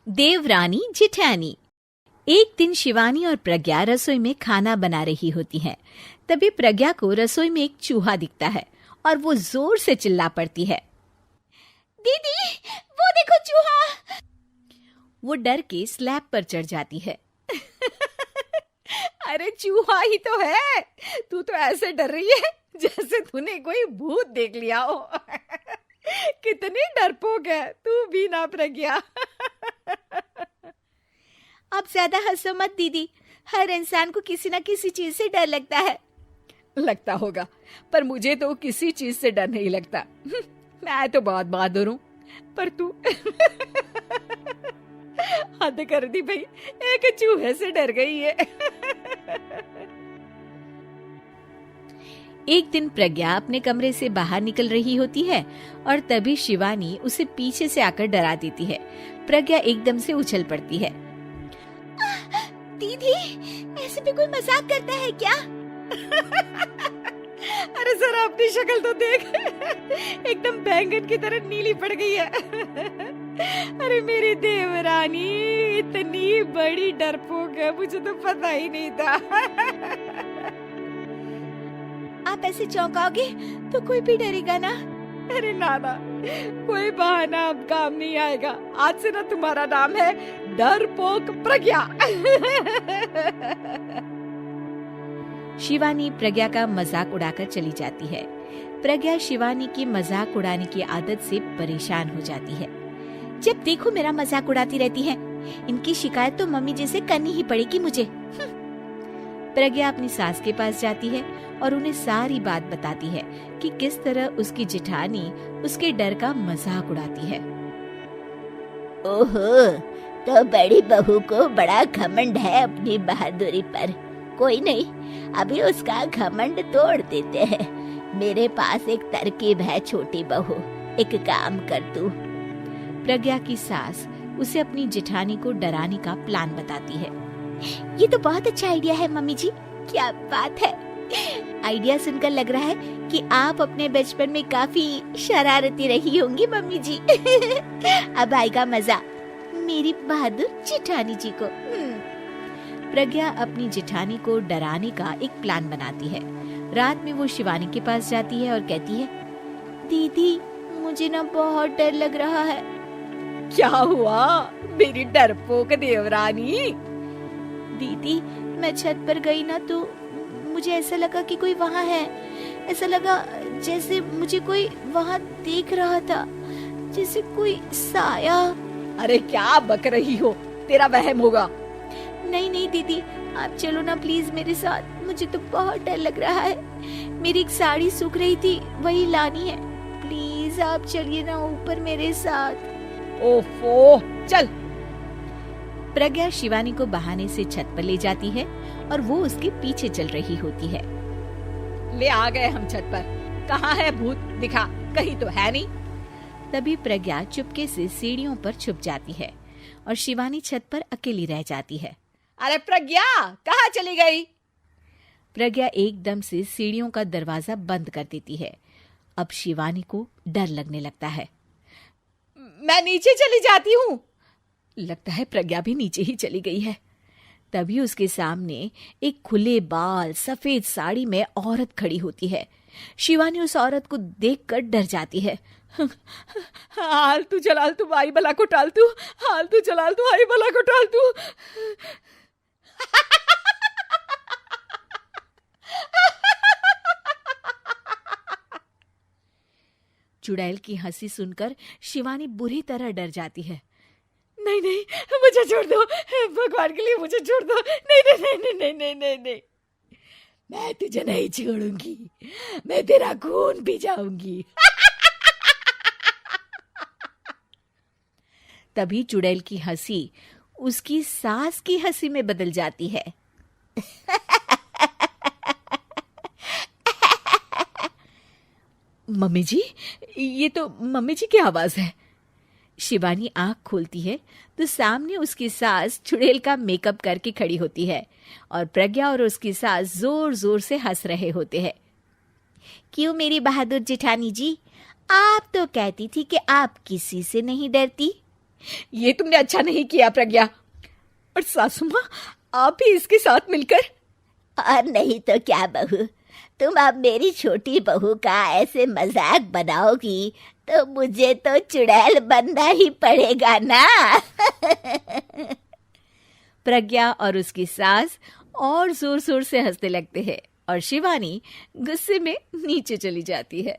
देवरानी जिठानी। एक दिन शिवानी और प्रज्ञा रसोई में खाना बना रही होती हैं। तभी प्रज्ञा को रसोई में एक चूहा दिखता है और वो जोर से चिल्ला पड़ती है, दीदी वो देखो चूहा। वो डर के स्लैब पर चढ़ जाती है। अरे चूहा ही तो है, तू तो ऐसे डर रही है जैसे तूने कोई भूत देख लिया हो। कितनी डरपोक है तू भी ना प्रज्ञा। आप ज्यादा हंसो मत दीदी, हर इंसान को किसी ना किसी चीज से डर लगता है। लगता होगा, पर मुझे तो किसी चीज से डर नहीं लगता। मैं तो बहुत बहादुर हूँ, पर तू हद कर दी भाई, एक चूहे से डर गई है। एक दिन प्रज्ञा अपने कमरे से बाहर निकल रही होती है और तभी शिवानी उसे पीछे से आकर डरा देती है। प्रज्ञा एकदम से उछल पड़ती है। दीदी ऐसे भी कोई मजाक करता है क्या? अरे जरा अपनी शक्ल तो देख, एकदम बैंगन की तरह नीली पड़ गई है। अरे मेरी देवरानी इतनी बड़ी डरपोक है, मुझे तो पता ही नहीं था। आप ऐसे चौंकाओगे तो कोई भी डरेगा ना। अरे नाना, कोई बहाना अब काम नहीं आएगा। आज से ना तुम्हारा नाम है डरपोक प्रज्ञा। शिवानी प्रज्ञा का मजाक उड़ाकर चली जाती है। प्रज्ञा शिवानी की मजाक उड़ाने की आदत से परेशान हो जाती है। जब देखो मेरा मजाक उड़ाती रहती है, इनकी शिकायत तो मम्मी जी से करनी ही पड़ेगी मुझे। प्रज्ञा अपनी सास के पास जाती है और उन्हें सारी बात बताती है कि किस तरह उसकी जेठानी उसके डर का मजाक उड़ाती है। ओहो, तो बड़ी बहू को बड़ा घमंड है अपनी बहादुरी पर। कोई नहीं, अभी उसका घमंड तोड़ देते हैं। मेरे पास एक तरकीब है छोटी बहू, एक काम कर तू। प्रज्ञा की सास उसे अपनी जेठानी को डराने का प्लान बताती है। ये तो बहुत अच्छा आइडिया है मम्मी जी, क्या बात है। आइडिया सुनकर लग रहा है कि आप अपने बचपन में काफी शरारती रही होंगी मम्मी जी। अब आएगा मजा मेरी बहादुर जेठानी जी को। प्रज्ञा अपनी जेठानी को डराने का एक प्लान बनाती है। रात में वो शिवानी के पास जाती है और कहती है, दीदी मुझे ना बहुत डर लग रहा है। क्या हुआ मेरी डरपोक देवरानी? दीदी मैं छत पर गई ना तो मुझे ऐसा लगा कि कोई वहाँ है। ऐसा लगा जैसे मुझे कोई वहाँ देख रहा था, जैसे कोई साया। अरे क्या बक रही हो, तेरा वहम होगा। नहीं नहीं दीदी, आप चलो ना प्लीज मेरे साथ, मुझे तो बहुत डर लग रहा है। मेरी एक साड़ी सूख रही थी, वही लानी है। प्लीज आप चलिए ना ऊपर मेरे साथ। ओफो, चल। प्रज्ञा शिवानी को बहाने से छत पर ले जाती है और वो उसके पीछे चल रही होती है। ले आ गए हम छत पर, कहाँ है भूत, दिखा, कहीं तो है नहीं। तभी प्रज्ञा चुपके से सीढ़ियों पर छुप जाती है और शिवानी छत पर अकेली रह जाती है। अरे प्रज्ञा, कहाँ चली गई? प्रज्ञा एकदम से सीढ़ियों का दरवाजा बंद कर देती है। अब शिवानी को डर लगने लगता है। मैं नीचे चली जाती हूँ। लगता है प्रज्ञा भी नीचे ही चली गई है। तभी उसके सामने एक खुले बाल सफेद साड़ी में औरत खड़ी होती है। शिवानी उस औरत को देखकर डर जाती है। हाल तू जलाल तू आई बला को टाल तू, हाल तू जलाल तू आई बला को टाल तू। चुड़ैल की हंसी सुनकर शिवानी बुरी तरह डर जाती है। नहीं नहीं, मुझे छोड़ दो, भगवान के लिए मुझे छोड़ दो। नहीं नहीं नहीं नहीं नहीं नहीं नहीं नहीं, मैं तुझे नहीं छोड़ूंगी, मैं तेरा खून पी जाऊंगी। तभी चुड़ैल की हंसी उसकी सास की हंसी में बदल जाती है। मम्मी जी, ये तो मम्मी जी की आवाज है। शिवानी आंख खोलती है तो सामने उसकी सास चुड़ैल का मेकअप करके खड़ी होती है और प्रज्ञा और उसकी सास जोर जोर से हंस रहे होते हैं। क्यों मेरी बहादुर जेठानी जी, आप तो कहती थी कि आप किसी से नहीं डरती। ये तुमने अच्छा नहीं किया प्रज्ञा। और सासू माँ, आप भी इसके साथ मिलकर। और नहीं तो क्या बहू, तुम अब मेरी छोटी बहू का ऐसे मजाक बनाओगी तो मुझे तो चुड़ैल बनना ही पड़ेगा ना। प्रज्ञा और उसकी सास और जोर जोर से हंसने लगते हैं और शिवानी गुस्से में नीचे चली जाती है।